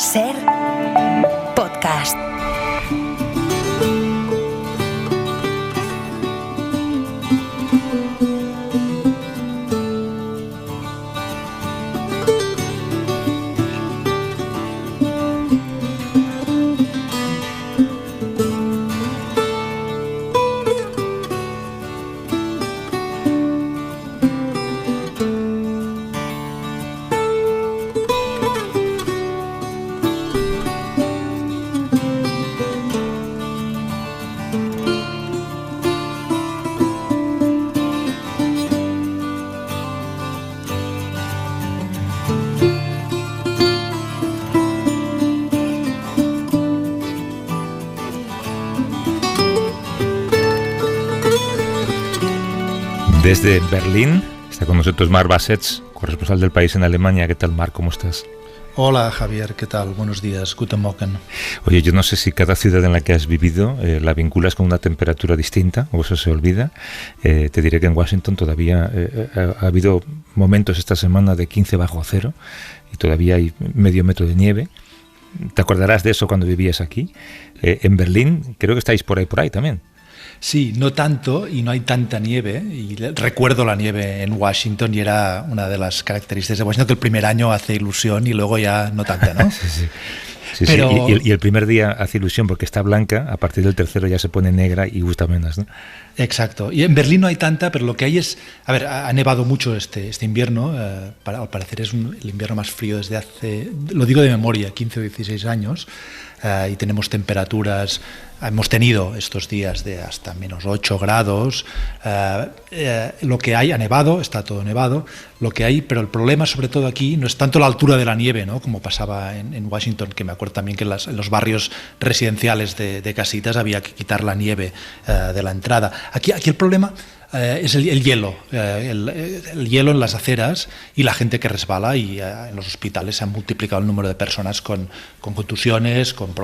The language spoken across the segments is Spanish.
Ser podcast. Desde Berlín está con nosotros Marc Bassets, corresponsal del País en Alemania. ¿Qué tal, Marc? ¿Cómo estás? Hola, Javier. ¿Qué tal? Buenos días. Guten Morgen. Oye, yo no sé si cada ciudad en la que has vivido la vinculas con una temperatura distinta o eso se olvida. Te diré que en Washington todavía ha habido momentos esta semana de 15 bajo cero y todavía hay medio metro de nieve. ¿Te acordarás de eso cuando vivías aquí? En Berlín creo que estáis por ahí también. Sí, no tanto y no hay tanta nieve. Y recuerdo la nieve en Washington y era una de las características de Washington que el primer año hace ilusión y luego ya no tanta, ¿no? Sí, pero... sí. Y el primer día hace ilusión porque está blanca, a partir del tercero ya se pone negra y gusta menos, ¿no? Exacto. Y en Berlín no hay tanta, pero lo que hay es... A ver, ha nevado mucho este invierno. Al parecer es el invierno más frío desde hace, lo digo de memoria, 15 o 16 años. Y tenemos temperaturas... Hemos tenido estos días de hasta menos 8 grados. Lo que hay, ha nevado, está todo nevado. Lo que hay, pero el problema sobre todo aquí no es tanto la altura de la nieve, ¿no? Como pasaba en Washington, que me acuerdo también que en los barrios residenciales de casitas había que quitar la nieve de la entrada. Aquí el problema es el hielo, el hielo en las aceras y la gente que resbala, y en los hospitales se ha multiplicado el número de personas con contusiones, con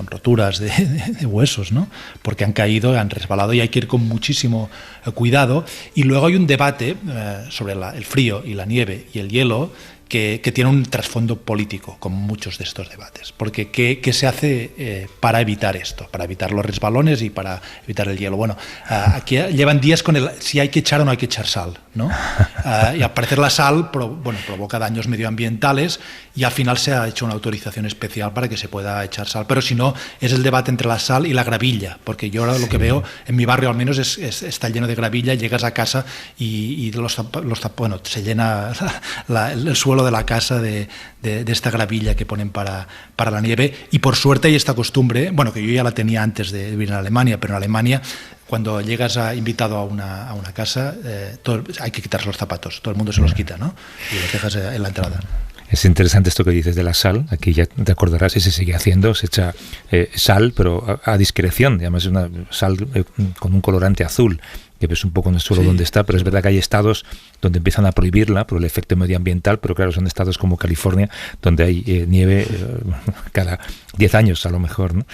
roturas de huesos, ¿no? Porque han caído, han resbalado y hay que ir con muchísimo cuidado. Y luego hay un debate sobre el frío y la nieve y el hielo que tiene un trasfondo político, como muchos de estos debates. Porque ¿qué se hace para evitar esto? Para evitar los resbalones y para evitar el hielo. Bueno, aquí llevan días con si hay que echar o no hay que echar sal, ¿no? Y al parecer la sal provoca daños medioambientales y al final se ha hecho una autorización especial para que se pueda echar sal. Pero si no, es el debate entre la sal y la gravilla, porque yo ahora lo que veo, en mi barrio al menos, está lleno de gravilla, llegas a casa y se llena el suelo de la casa de esta gravilla que ponen para la nieve. Y por suerte hay esta costumbre, que yo ya la tenía antes de vivir en Alemania, pero en Alemania cuando llegas invitado a una casa hay que quitarse los zapatos, todo el mundo se los quita, ¿no? Y los dejas en la entrada. Es interesante esto que dices de la sal. Aquí ya te acordarás y se sigue haciendo. Se echa sal, pero a discreción. Además es una sal con un colorante azul, que ves un poco en el suelo donde está, pero es verdad que hay estados donde empiezan a prohibirla por el efecto medioambiental, pero claro, son estados como California, donde hay nieve cada 10 años a lo mejor, ¿no?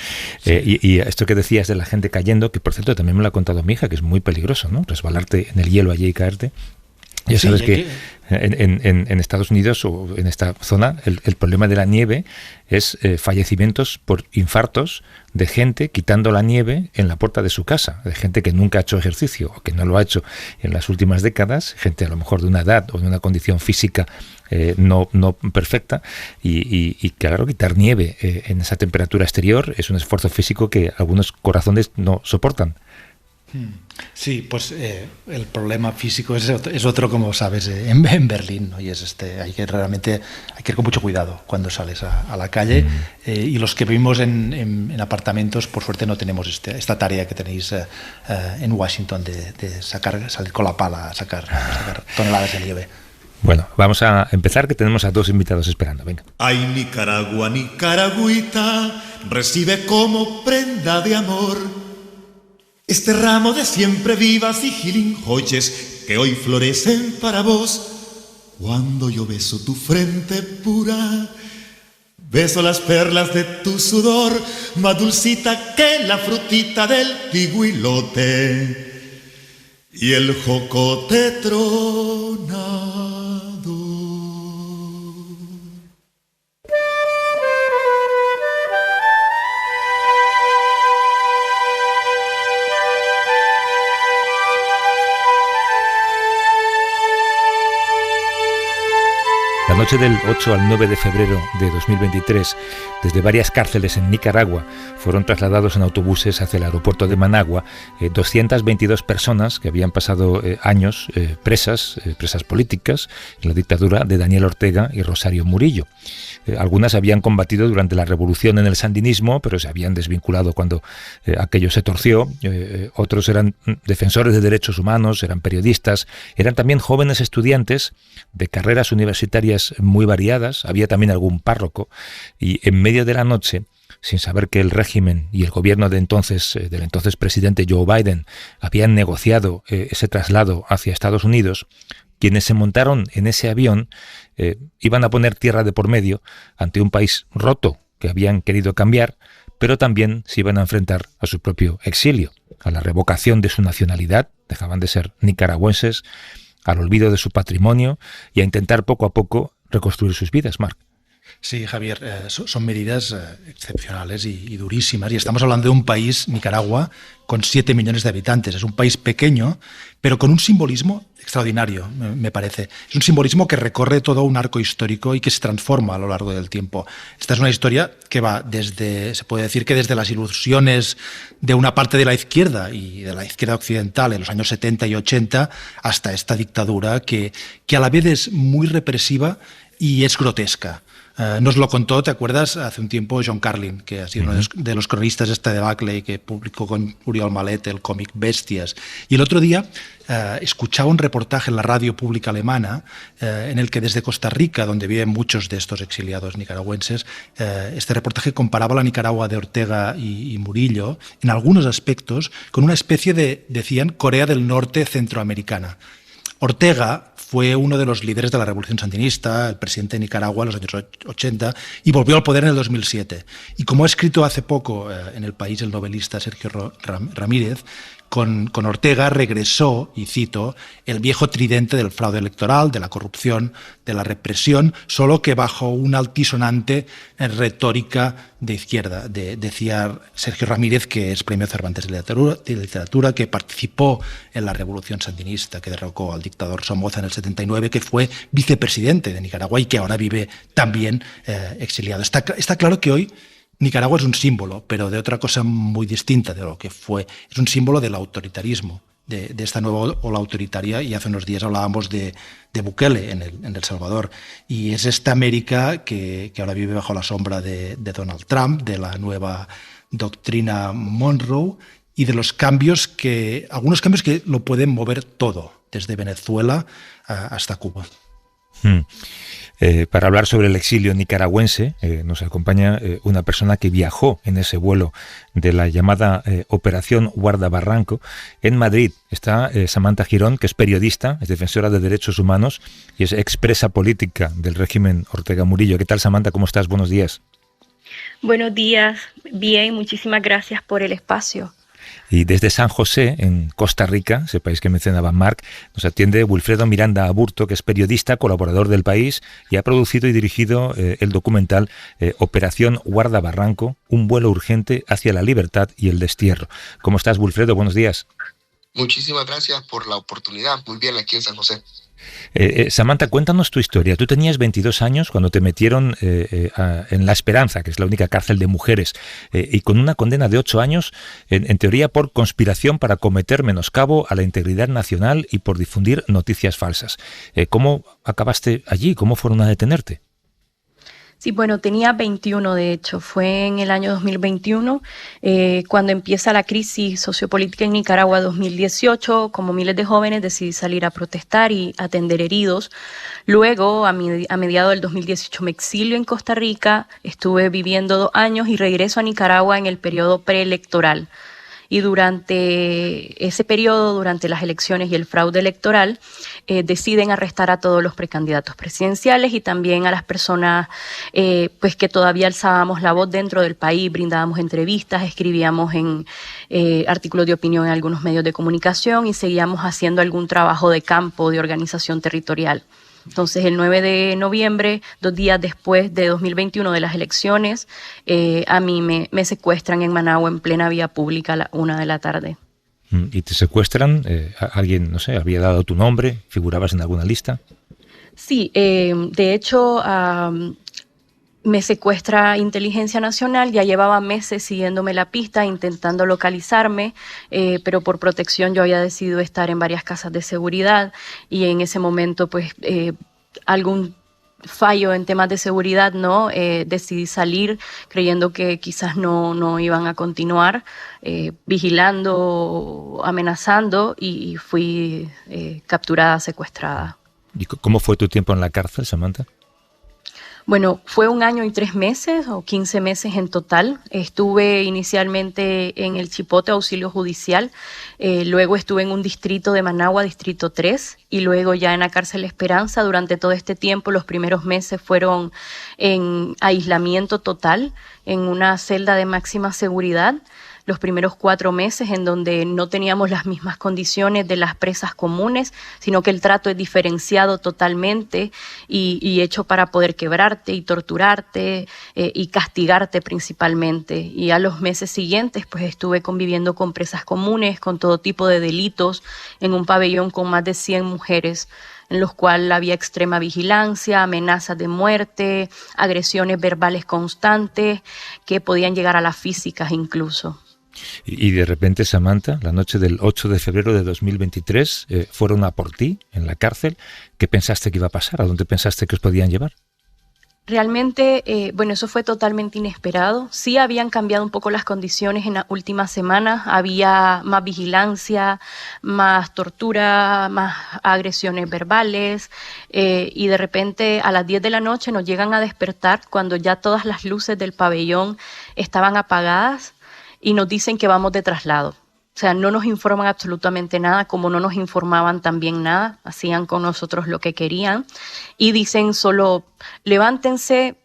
Sí. Y esto que decías de la gente cayendo, que por cierto también me lo ha contado mi hija, que es muy peligroso, ¿no? Resbalarte en el hielo allí y caerte. Ya sabes que en Estados Unidos o en esta zona el problema de la nieve es fallecimientos por infartos de gente quitando la nieve en la puerta de su casa, de gente que nunca ha hecho ejercicio o que no lo ha hecho en las últimas décadas, gente a lo mejor de una edad o de una condición física no perfecta y claro, quitar nieve en esa temperatura exterior es un esfuerzo físico que algunos corazones no soportan. Sí, pues el problema físico es otro, como sabes, en Berlín, ¿no? Y es hay que ir con mucho cuidado cuando sales a la calle. Y los que vivimos en apartamentos, por suerte no tenemos esta tarea que tenéis en Washington de salir con la pala a sacar toneladas de nieve. Bueno, vamos a empezar, que tenemos a dos invitados esperando. Venga. Ay, Nicaragua, Nicaragüita, recibe como prenda de amor este ramo de siempre vivas y gilinjoyes que hoy florecen para vos. Cuando yo beso tu frente pura, beso las perlas de tu sudor, más dulcita que la frutita del pigüilote y el jocote tronador. noche del 8 al 9 de febrero de 2023, desde varias cárceles en Nicaragua, fueron trasladados en autobuses hacia el aeropuerto de Managua 222 personas que habían pasado años presas políticas en la dictadura de Daniel Ortega y Rosario Murillo. Algunas habían combatido durante la revolución en el sandinismo, pero se habían desvinculado cuando aquello se torció. Otros eran defensores de derechos humanos, eran periodistas, eran también jóvenes estudiantes de carreras universitarias muy variadas. Había también algún párroco, y en medio de la noche, sin saber que el régimen y el gobierno del entonces presidente Joe Biden habían negociado ese traslado hacia Estados Unidos, quienes se montaron en ese avión iban a poner tierra de por medio ante un país roto que habían querido cambiar, pero también se iban a enfrentar a su propio exilio, a la revocación de su nacionalidad, dejaban de ser nicaragüenses, al olvido de su patrimonio y a intentar poco a poco reconstruir sus vidas, Marc. Sí, Javier, son medidas excepcionales y durísimas. Y estamos hablando de un país, Nicaragua, con 7 millones de habitantes. Es un país pequeño, pero con un simbolismo extraordinario, me parece. Es un simbolismo que recorre todo un arco histórico y que se transforma a lo largo del tiempo. Esta es una historia que va desde, se puede decir que desde las ilusiones de una parte de la izquierda y de la izquierda occidental en los años 70 y 80 hasta esta dictadura que a la vez es muy represiva y es grotesca. Nos lo contó, ¿te acuerdas? Hace un tiempo John Carlin, que ha sido uno de los cronistas de esta debacle y que publicó con Oriol Malet el cómic Bestias. Y el otro día escuchaba un reportaje en la radio pública alemana en el que desde Costa Rica, donde viven muchos de estos exiliados nicaragüenses, este reportaje comparaba la Nicaragua de Ortega y Murillo en algunos aspectos con una especie de, decían, Corea del Norte centroamericana. Ortega fue uno de los líderes de la revolución sandinista, el presidente de Nicaragua en los años 80, y volvió al poder en el 2007. Y como ha escrito hace poco en El País el novelista Sergio Ramírez, con Ortega regresó, y cito, el viejo tridente del fraude electoral, de la corrupción, de la represión, solo que bajo una altisonante retórica de izquierda. Decía Sergio Ramírez, que es premio Cervantes de literatura, que participó en la revolución sandinista, que derrocó al dictador Somoza en el 79, que fue vicepresidente de Nicaragua y que ahora vive también exiliado. Está claro que hoy Nicaragua es un símbolo, pero de otra cosa muy distinta de lo que fue. Es un símbolo del autoritarismo, de esta nueva ola autoritaria, y hace unos días hablábamos de Bukele en El Salvador. Y es esta América que ahora vive bajo la sombra de Donald Trump, de la nueva doctrina Monroe y de los cambios algunos cambios que lo pueden mover todo, desde Venezuela hasta Cuba. Para hablar sobre el exilio nicaragüense nos acompaña una persona que viajó en ese vuelo de la llamada Operación Guardabarranco en Madrid. Está Samantha Girón, que es periodista, es defensora de derechos humanos y es expresa política del régimen Ortega Murillo. ¿Qué tal, Samantha? ¿Cómo estás? Buenos días. Buenos días. Bien, muchísimas gracias por el espacio. Y desde San José, en Costa Rica, ese país que mencionaba Marc, nos atiende Wilfredo Miranda Aburto, que es periodista, colaborador del País y ha producido y dirigido el documental Operación Guardabarranco, un vuelo urgente hacia la libertad y el destierro. ¿Cómo estás, Wilfredo? Buenos días. Muchísimas gracias por la oportunidad. Muy bien, aquí en San José. Samantha, cuéntanos tu historia. Tú tenías 22 años cuando te metieron en La Esperanza, que es la única cárcel de mujeres, y con una condena de 8 años, en teoría por conspiración para cometer menoscabo a la integridad nacional y por difundir noticias falsas. ¿Cómo acabaste allí? ¿Cómo fueron a detenerte? Sí, bueno, tenía 21 de hecho, fue en el año 2021, cuando empieza la crisis sociopolítica en Nicaragua 2018, como miles de jóvenes decidí salir a protestar y atender heridos. Luego, a mediados del 2018 me exilio en Costa Rica, estuve viviendo 2 años y regreso a Nicaragua en el periodo preelectoral. Y durante ese periodo, durante las elecciones y el fraude electoral, deciden arrestar a todos los precandidatos presidenciales y también a las personas pues que todavía alzábamos la voz dentro del país, brindábamos entrevistas, escribíamos en artículos de opinión en algunos medios de comunicación y seguíamos haciendo algún trabajo de campo, de organización territorial. Entonces, el 9 de noviembre, 2 días después de 2021 de las elecciones, a mí me secuestran en Managua en plena vía pública a la 1 de la tarde. ¿Y te secuestran? ¿Alguien, no sé, había dado tu nombre? ¿Figurabas en alguna lista? Sí, de hecho, me secuestra Inteligencia Nacional, ya llevaba meses siguiéndome la pista, intentando localizarme, pero por protección yo había decidido estar en varias casas de seguridad y en ese momento pues algún fallo en temas de seguridad, ¿no? Decidí salir creyendo que quizás no iban a continuar vigilando, amenazando y fui capturada, secuestrada. ¿Y cómo fue tu tiempo en la cárcel, Samantha? Bueno, fue 1 año y 3 meses o 15 meses en total. Estuve inicialmente en el Chipote Auxilio Judicial, luego estuve en un distrito de Managua, distrito 3, y luego ya en la cárcel Esperanza. Durante todo este tiempo, los primeros meses fueron en aislamiento total, en una celda de máxima seguridad. Los primeros 4 meses en donde no teníamos las mismas condiciones de las presas comunes, sino que el trato es diferenciado totalmente y hecho para poder quebrarte y torturarte y castigarte principalmente. Y a los meses siguientes pues estuve conviviendo con presas comunes, con todo tipo de delitos, en un pabellón con más de 100 mujeres, en los cuales había extrema vigilancia, amenazas de muerte, agresiones verbales constantes que podían llegar a las físicas incluso. Y de repente, Samantha, la noche del 8 de febrero de 2023, fueron a por ti en la cárcel. ¿Qué pensaste que iba a pasar? ¿A dónde pensaste que os podían llevar? Realmente, bueno, eso fue totalmente inesperado. Sí habían cambiado un poco las condiciones en las últimas semanas. Había más vigilancia, más tortura, más agresiones verbales. Y de repente a las 10 de la noche nos llegan a despertar cuando ya todas las luces del pabellón estaban apagadas. Y nos dicen que vamos de traslado. O sea, no nos informan absolutamente nada, como no nos informaban también nada, hacían con nosotros lo que querían. Y dicen solo, levántense,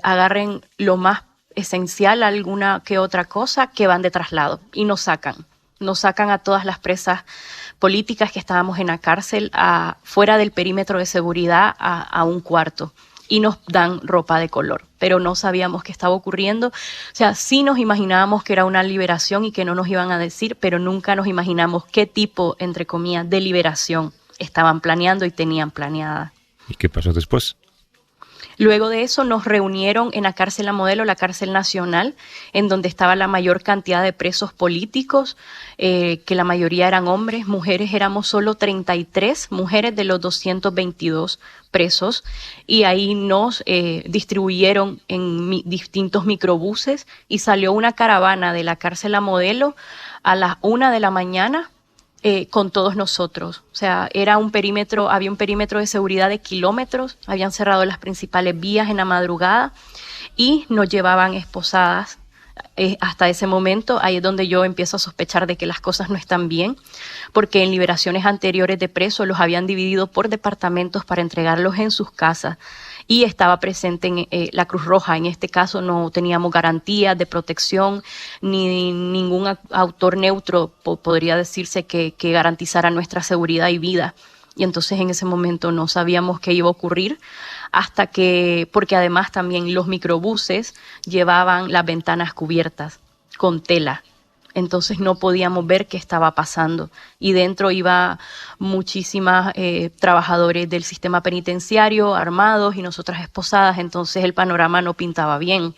agarren lo más esencial, alguna que otra cosa, que van de traslado. Y nos sacan a todas las presas políticas que estábamos en la cárcel, fuera del perímetro de seguridad, a un cuarto. Y nos dan ropa de color, pero no sabíamos qué estaba ocurriendo. O sea, sí nos imaginábamos que era una liberación y que no nos iban a decir, pero nunca nos imaginamos qué tipo, entre comillas, de liberación estaban planeando y tenían planeada. ¿Y qué pasó después? Luego de eso nos reunieron en la cárcel La Modelo, la cárcel nacional, en donde estaba la mayor cantidad de presos políticos, que la mayoría eran hombres. Mujeres éramos solo 33 mujeres de los 222 presos, y ahí nos distribuyeron en distintos microbuses y salió una caravana de la cárcel La Modelo a las 1 de la mañana con todos nosotros. O sea, había un perímetro de seguridad de kilómetros, habían cerrado las principales vías en la madrugada y nos llevaban esposadas. Hasta ese momento, ahí es donde yo empiezo a sospechar de que las cosas no están bien, porque en liberaciones anteriores de presos los habían dividido por departamentos para entregarlos en sus casas y estaba presente en la Cruz Roja. En este caso no teníamos garantías de protección ni ningún autor neutro, podría decirse, que garantizara nuestra seguridad y vida. Y entonces en ese momento no sabíamos qué iba a ocurrir porque además también los microbuses llevaban las ventanas cubiertas con tela. Entonces no podíamos ver qué estaba pasando. Y dentro iba muchísimas trabajadores del sistema penitenciario armados y nosotras esposadas. Entonces el panorama no pintaba bien.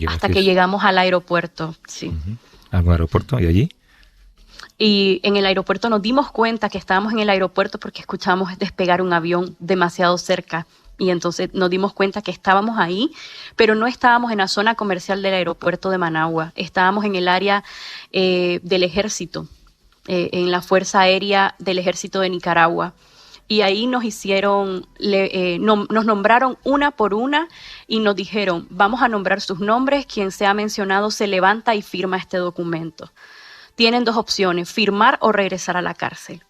Hasta que llegamos al aeropuerto. Sí. ¿Al aeropuerto? ¿Y allí? Y en el aeropuerto nos dimos cuenta que estábamos en el aeropuerto porque escuchamos despegar un avión demasiado cerca. Y entonces nos dimos cuenta que estábamos ahí, pero no estábamos en la zona comercial del aeropuerto de Managua. Estábamos en el área del ejército, en la Fuerza Aérea del Ejército de Nicaragua. Y ahí nos nombraron una por una y nos dijeron, vamos a nombrar sus nombres, quien sea mencionado se levanta y firma este documento. Tienen 2 opciones, firmar o regresar a la cárcel.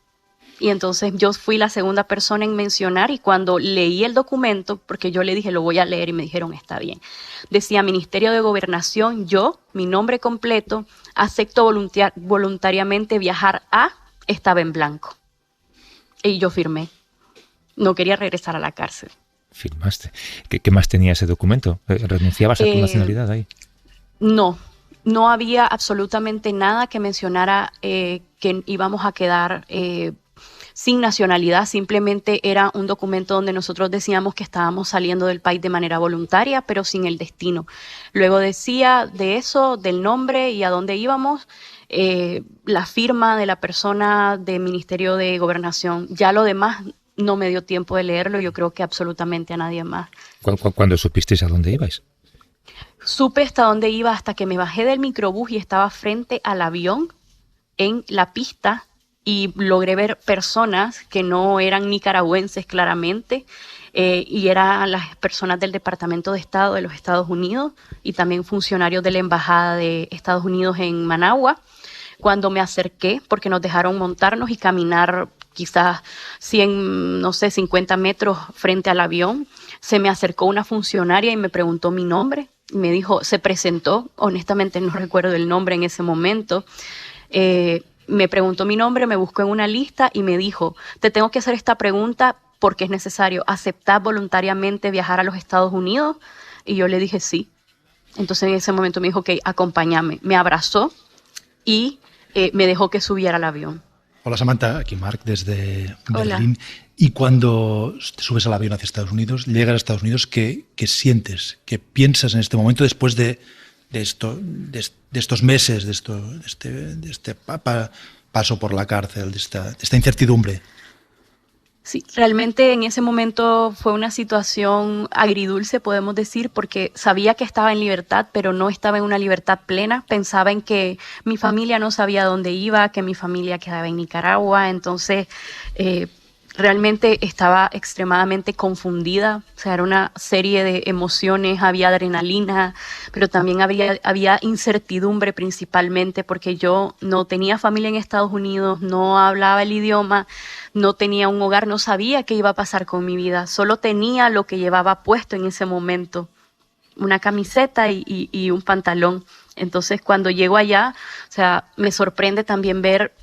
Y entonces yo fui la segunda persona en mencionar, y cuando leí el documento, porque yo le dije, lo voy a leer, y me dijeron, está bien. Decía, Ministerio de Gobernación, yo, mi nombre completo, acepto voluntariamente viajar estaba en blanco. Y yo firmé. No quería regresar a la cárcel. Firmaste. ¿Qué más tenía ese documento? ¿Renunciabas a tu nacionalidad ahí? No había absolutamente nada que mencionara que íbamos a quedar sin nacionalidad, simplemente era un documento donde nosotros decíamos que estábamos saliendo del país de manera voluntaria, pero sin el destino. Luego decía de eso, del nombre y a dónde íbamos, la firma de la persona del Ministerio de Gobernación. Ya lo demás no me dio tiempo de leerlo, yo creo que absolutamente a nadie más. ¿Cuándo supisteis a dónde ibais? Supe hasta dónde iba hasta que me bajé del microbús y estaba frente al avión en la pista y logré ver personas que no eran nicaragüenses claramente, y eran las personas del Departamento de Estado de los Estados Unidos y también funcionarios de la Embajada de Estados Unidos en Managua. Cuando me acerqué, porque nos dejaron montarnos y caminar quizás 50 metros frente al avión, se me acercó una funcionaria y me preguntó mi nombre. Me dijo, se presentó, honestamente no recuerdo el nombre en ese momento. Me preguntó mi nombre, me buscó en una lista y me dijo, te tengo que hacer esta pregunta porque es necesario. ¿Aceptar voluntariamente viajar a los Estados Unidos? Y yo le dije sí. Entonces en ese momento me dijo, ok, acompáñame. Me abrazó y me dejó que subiera al avión. Hola Samantha, aquí Marc desde Berlín. Hola. Y cuando te subes al avión hacia Estados Unidos, llegas a Estados Unidos, ¿qué sientes? ¿Qué piensas en este momento después de estos meses, de este paso por la cárcel, de esta incertidumbre? Sí, realmente en ese momento fue una situación agridulce, podemos decir, porque sabía que estaba en libertad, pero no estaba en una libertad plena. Pensaba en que mi familia no sabía dónde iba, que mi familia quedaba en Nicaragua, entonces realmente estaba extremadamente confundida. O sea, era una serie de emociones, había adrenalina, pero también había incertidumbre principalmente porque yo no tenía familia en Estados Unidos, no hablaba el idioma, no tenía un hogar, no sabía qué iba a pasar con mi vida, solo tenía lo que llevaba puesto en ese momento, una camiseta y un pantalón. Entonces cuando llego allá, o sea, me sorprende también ver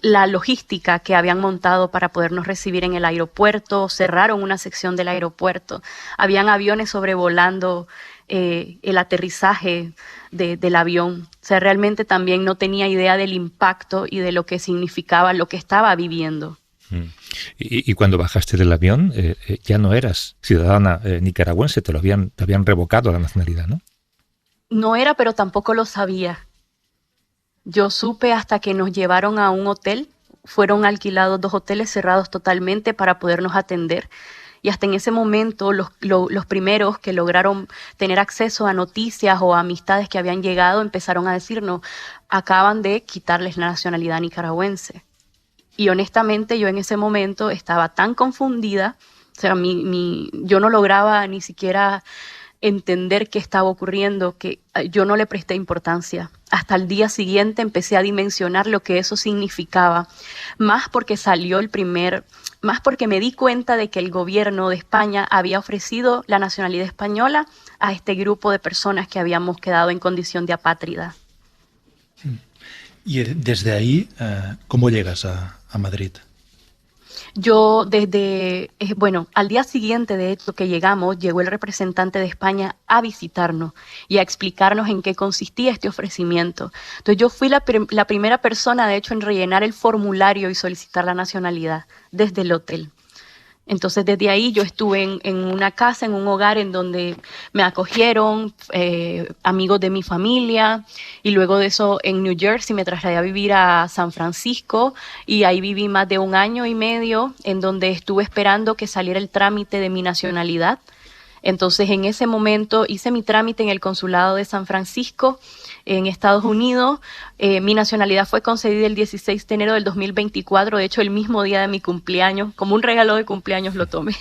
la logística que habían montado para podernos recibir en el aeropuerto. Cerraron una sección del aeropuerto, habían aviones sobrevolando el aterrizaje del avión. O sea, realmente también no tenía idea del impacto y de lo que significaba lo que estaba viviendo. Y cuando bajaste del avión, ya no eras ciudadana nicaragüense, te habían revocado la nacionalidad, ¿no? No era, pero tampoco lo sabía. Yo supe hasta que nos llevaron a un hotel. Fueron alquilados 2 hoteles cerrados totalmente para podernos atender. Y hasta en ese momento los primeros que lograron tener acceso a noticias o a amistades que habían llegado empezaron a decirnos, acaban de quitarles la nacionalidad nicaragüense. Y honestamente yo en ese momento estaba tan confundida, o sea, yo no lograba ni siquiera entender qué estaba ocurriendo, que yo no le presté importancia. Hasta el día siguiente empecé a dimensionar lo que eso significaba, más porque me di cuenta de que el gobierno de España había ofrecido la nacionalidad española a este grupo de personas que habíamos quedado en condición de apátrida. Y desde ahí, ¿cómo llegas a Madrid? Yo al día siguiente de hecho que llegamos, llegó el representante de España a visitarnos y a explicarnos en qué consistía este ofrecimiento. Entonces yo fui la primera persona, de hecho, en rellenar el formulario y solicitar la nacionalidad desde el hotel. Entonces desde ahí yo estuve en una casa, en un hogar en donde me acogieron amigos de mi familia, y luego de eso en New Jersey me trasladé a vivir a San Francisco y ahí viví más de 1 año y medio en donde estuve esperando que saliera el trámite de mi nacionalidad. Entonces en ese momento hice mi trámite en el consulado de San Francisco en Estados Unidos. Mi nacionalidad fue concedida el 16 de enero del 2024, de hecho el mismo día de mi cumpleaños, como un regalo de cumpleaños lo tomé.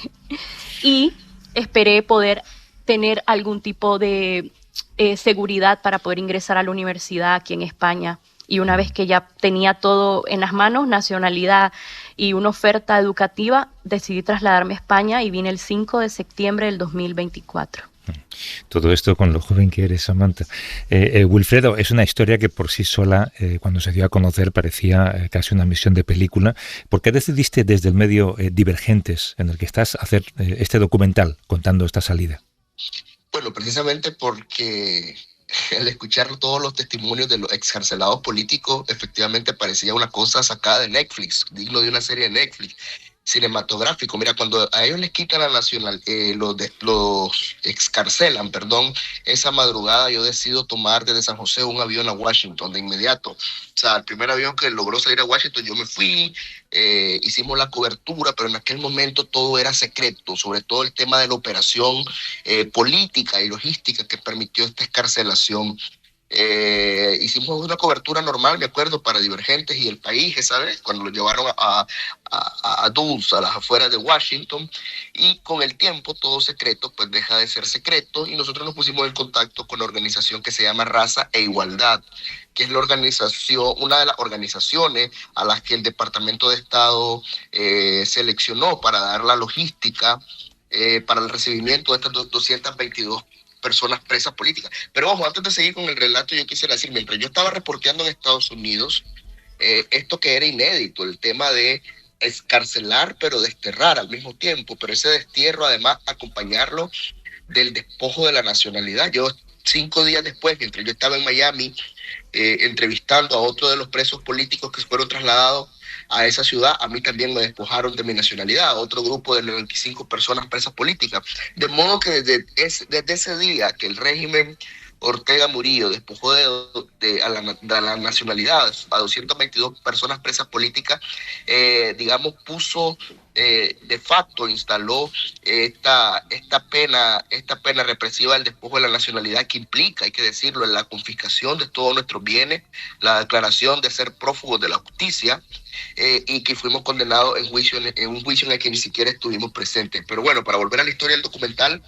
Y esperé poder tener algún tipo de seguridad para poder ingresar a la universidad aquí en España. Y una vez que ya tenía todo en las manos, nacionalidad y una oferta educativa, decidí trasladarme a España y vine el 5 de septiembre del 2024. Todo esto con lo joven que eres, Samantha. Wilfredo, es una historia que por sí sola, cuando se dio a conocer, parecía casi una misión de película. ¿Por qué decidiste desde el medio Divergentes, en el que estás, hacer este documental contando esta salida? Bueno, precisamente porque al escuchar todos los testimonios de los excarcelados políticos, efectivamente parecía una cosa sacada de Netflix, digno de una serie de Netflix, cinematográfico. Mira, cuando a ellos les quitan la nacional, los excarcelan, perdón, esa madrugada yo decido tomar desde San José un avión a Washington de inmediato. O sea, el primer avión que logró salir a Washington, yo me fui, hicimos la cobertura, pero en aquel momento todo era secreto, sobre todo el tema de la operación política y logística que permitió esta excarcelación. Hicimos una cobertura normal, me acuerdo, para Divergentes y El País, esa vez, cuando lo llevaron a Dulce, a las afueras de Washington, y con el tiempo todo secreto pues deja de ser secreto, y nosotros nos pusimos en contacto con la organización que se llama Raza e Igualdad, que es la organización, una de las organizaciones a las que el Departamento de Estado seleccionó para dar la logística para el recibimiento de estas 222 personas presas políticas. Pero ojo, antes de seguir con el relato, yo quisiera decir, mientras yo estaba reporteando en Estados Unidos, esto que era inédito, el tema de escarcelar pero desterrar al mismo tiempo, pero ese destierro además acompañarlo del despojo de la nacionalidad. Yo 5 días después, mientras yo estaba en Miami entrevistando a otro de los presos políticos que fueron trasladados a esa ciudad, a mí también me despojaron de mi nacionalidad, otro grupo de 95 personas presas políticas. De modo que desde ese día que el régimen Ortega Murillo despojó de la nacionalidad a 222 personas presas políticas, digamos, puso de facto, instaló esta pena represiva del despojo de la nacionalidad, que implica, hay que decirlo, la confiscación de todos nuestros bienes, la declaración de ser prófugos de la justicia, y que fuimos condenados en un juicio en el que ni siquiera estuvimos presentes. Pero bueno, para volver a la historia del documental,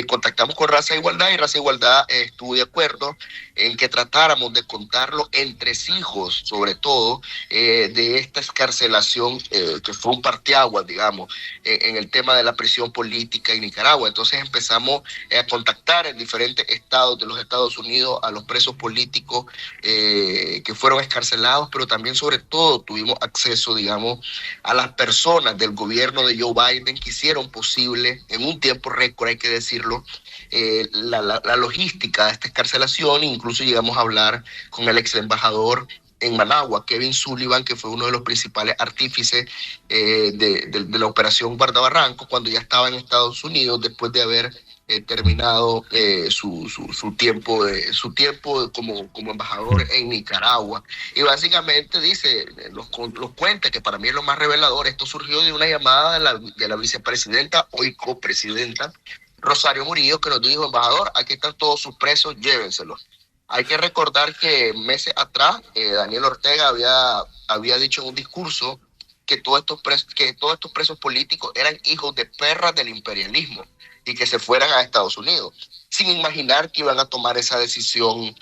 contactamos con Raza e Igualdad, y Raza e Igualdad estuvo de acuerdo en que tratáramos de contar los entresijos, sobre todo, de esta excarcelación, que fue un parteaguas, digamos, en el tema de la prisión política en Nicaragua. Entonces empezamos a contactar en diferentes estados de los Estados Unidos a los presos políticos que fueron excarcelados, pero también, sobre todo, tuvimos acceso, digamos, a las personas del gobierno de Joe Biden que hicieron posible, en un tiempo récord, hay que decir, la logística de esta excarcelación. Incluso llegamos a hablar con el ex embajador en Managua, Kevin Sullivan, que fue uno de los principales artífices de la operación Guardabarranco, cuando ya estaba en Estados Unidos, después de haber terminado su tiempo como embajador en Nicaragua. Y básicamente nos cuenta, que para mí es lo más revelador, esto surgió de una llamada de la vicepresidenta, hoy copresidenta, Rosario Murillo, que nos dijo: embajador, aquí están todos sus presos, llévenselos. Hay que recordar que meses atrás Daniel Ortega había dicho en un discurso que todos estos presos políticos eran hijos de perras del imperialismo y que se fueran a Estados Unidos, sin imaginar que iban a tomar esa decisión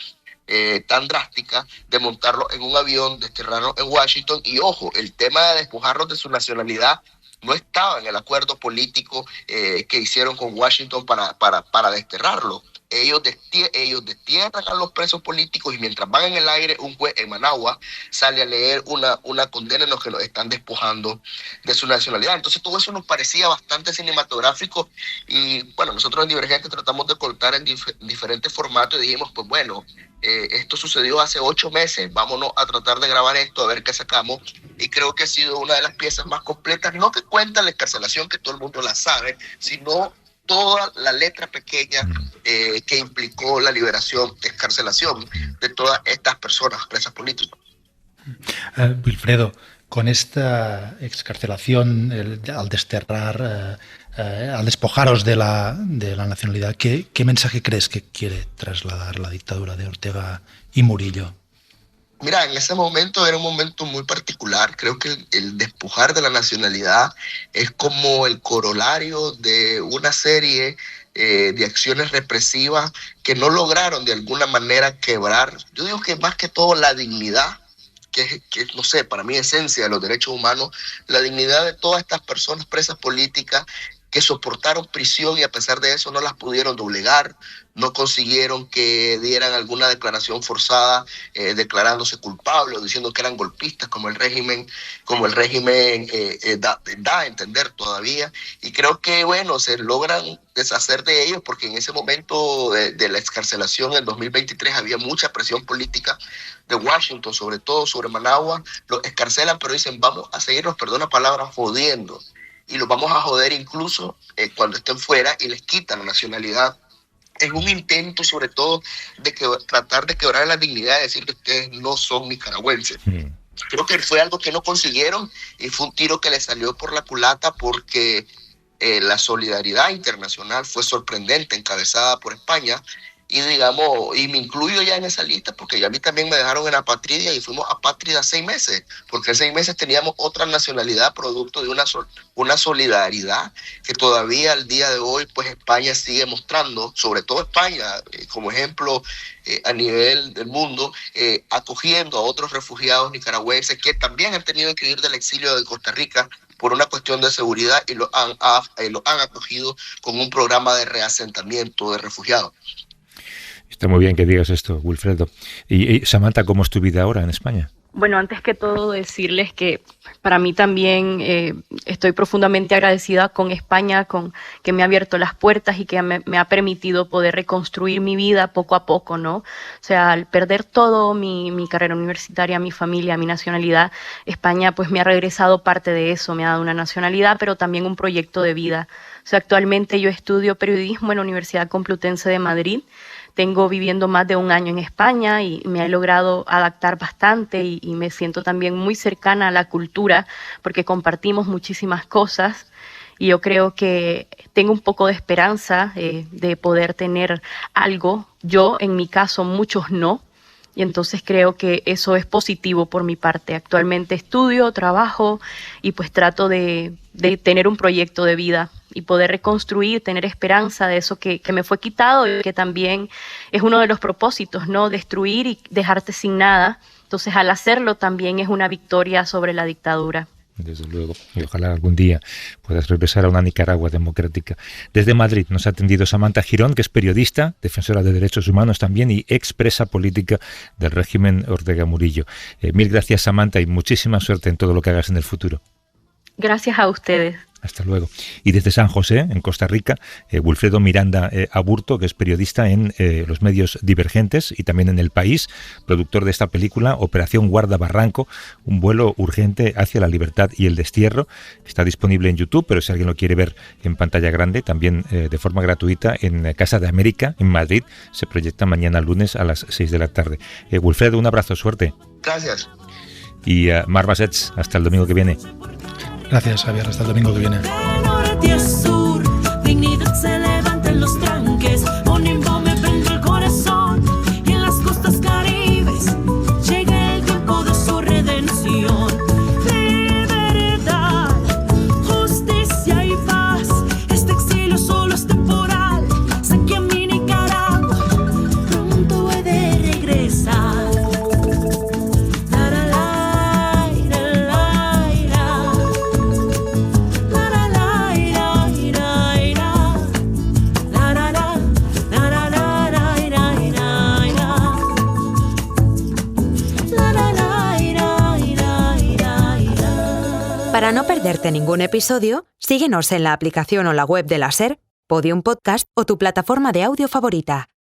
tan drástica de montarlos en un avión, desterrarlos en Washington. Y ojo, el tema de despojarlos de su nacionalidad no estaba en el acuerdo político que hicieron con Washington para desterrarlo. Ellos destierran a los presos políticos, y mientras van en el aire, un juez en Managua sale a leer una condena en la que los están despojando de su nacionalidad. Entonces todo eso nos parecía bastante cinematográfico, y bueno, nosotros en Divergente tratamos de cortar en diferentes formatos, y dijimos, pues bueno, esto sucedió hace 8 meses, vámonos a tratar de grabar esto, a ver qué sacamos. Y creo que ha sido una de las piezas más completas, no que cuenta la excarcelación, que todo el mundo la sabe, sino toda la letra pequeña que implicó la liberación, excarcelación de todas estas personas presas políticas. Wilfredo, con esta excarcelación, al desterrar, al despojaros de la nacionalidad, ¿qué mensaje crees que quiere trasladar la dictadura de Ortega y Murillo? Mira, en ese momento era un momento muy particular. Creo que el despojar de la nacionalidad es como el corolario de una serie de acciones represivas que no lograron de alguna manera quebrar. Yo digo que más que todo la dignidad, que no sé, para mí esencia de los derechos humanos, la dignidad de todas estas personas presas políticas que soportaron prisión y a pesar de eso no las pudieron doblegar, no consiguieron que dieran alguna declaración forzada declarándose culpables o diciendo que eran golpistas como el régimen da a entender todavía. Y creo que, bueno, se logran deshacer de ellos porque en ese momento de la excarcelación en 2023 había mucha presión política de Washington, sobre todo sobre Managua. Los excarcelan, pero dicen, vamos a seguirnos, perdón la palabra, jodiendo. Y los vamos a joder incluso cuando estén fuera y les quitan la nacionalidad. En un intento, sobre todo, de tratar de quebrar la dignidad, de decir que ustedes no son nicaragüenses. Creo que fue algo que no consiguieron y fue un tiro que les salió por la culata porque la solidaridad internacional fue sorprendente, encabezada por España. Y digamos, y me incluyo ya en esa lista porque a mí también me dejaron en apátrida y fuimos apátridas 6 meses, porque en 6 meses teníamos otra nacionalidad producto de una solidaridad que todavía al día de hoy pues España sigue mostrando, sobre todo España como ejemplo a nivel del mundo, acogiendo a otros refugiados nicaragüenses que también han tenido que ir del exilio de Costa Rica por una cuestión de seguridad y lo han acogido con un programa de reasentamiento de refugiados. Está muy bien que digas esto, Wilfredo. Y Samantha, ¿cómo es tu vida ahora en España? Bueno, antes que todo decirles que para mí también estoy profundamente agradecida con España, con que me ha abierto las puertas y que me ha permitido poder reconstruir mi vida poco a poco, ¿no? O sea, al perder todo, mi carrera universitaria, mi familia, mi nacionalidad, España pues me ha regresado parte de eso, me ha dado una nacionalidad, pero también un proyecto de vida. O sea, actualmente yo estudio periodismo en la Universidad Complutense de Madrid. Tengo viviendo más de 1 año en España y me he logrado adaptar bastante y me siento también muy cercana a la cultura porque compartimos muchísimas cosas y yo creo que tengo un poco de esperanza de poder tener algo. Yo, en mi caso, muchos no. Y entonces creo que eso es positivo por mi parte. Actualmente estudio, trabajo y pues trato de tener un proyecto de vida y poder reconstruir, tener esperanza de eso que me fue quitado y que también es uno de los propósitos, ¿no? Destruir y dejarte sin nada. Entonces al hacerlo también es una victoria sobre la dictadura. Desde luego, y ojalá algún día puedas regresar a una Nicaragua democrática. Desde Madrid nos ha atendido Samantha Girón, que es periodista, defensora de derechos humanos también y expresa política del régimen Ortega Murillo. Mil gracias, Samantha, y muchísima suerte en todo lo que hagas en el futuro. Gracias a ustedes. Hasta luego. Y desde San José, en Costa Rica, Wilfredo Miranda Aburto, que es periodista en los medios Divergentes y también en El País, productor de esta película, Operación Guarda Barranco, un vuelo urgente hacia la libertad y el destierro. Está disponible en YouTube, pero si alguien lo quiere ver en pantalla grande, también de forma gratuita en Casa de América, en Madrid, se proyecta mañana lunes a las 6 de la tarde. Wilfredo, un abrazo, suerte. Gracias. Y Mar Bassets, hasta el domingo que viene. Gracias, Javier. Hasta el domingo que viene. De norte a sur, dignidad se levanta en los tranques, un imbo me prende el corazón y en las costas caribes llega el tiempo de su redención. Libertad, justicia y paz, este exilio solo es temporal, sé que mi Nicaragua pronto he de regresar. Para no perderte ningún episodio, síguenos en la aplicación o la web de la SER, Podium Podcast o tu plataforma de audio favorita.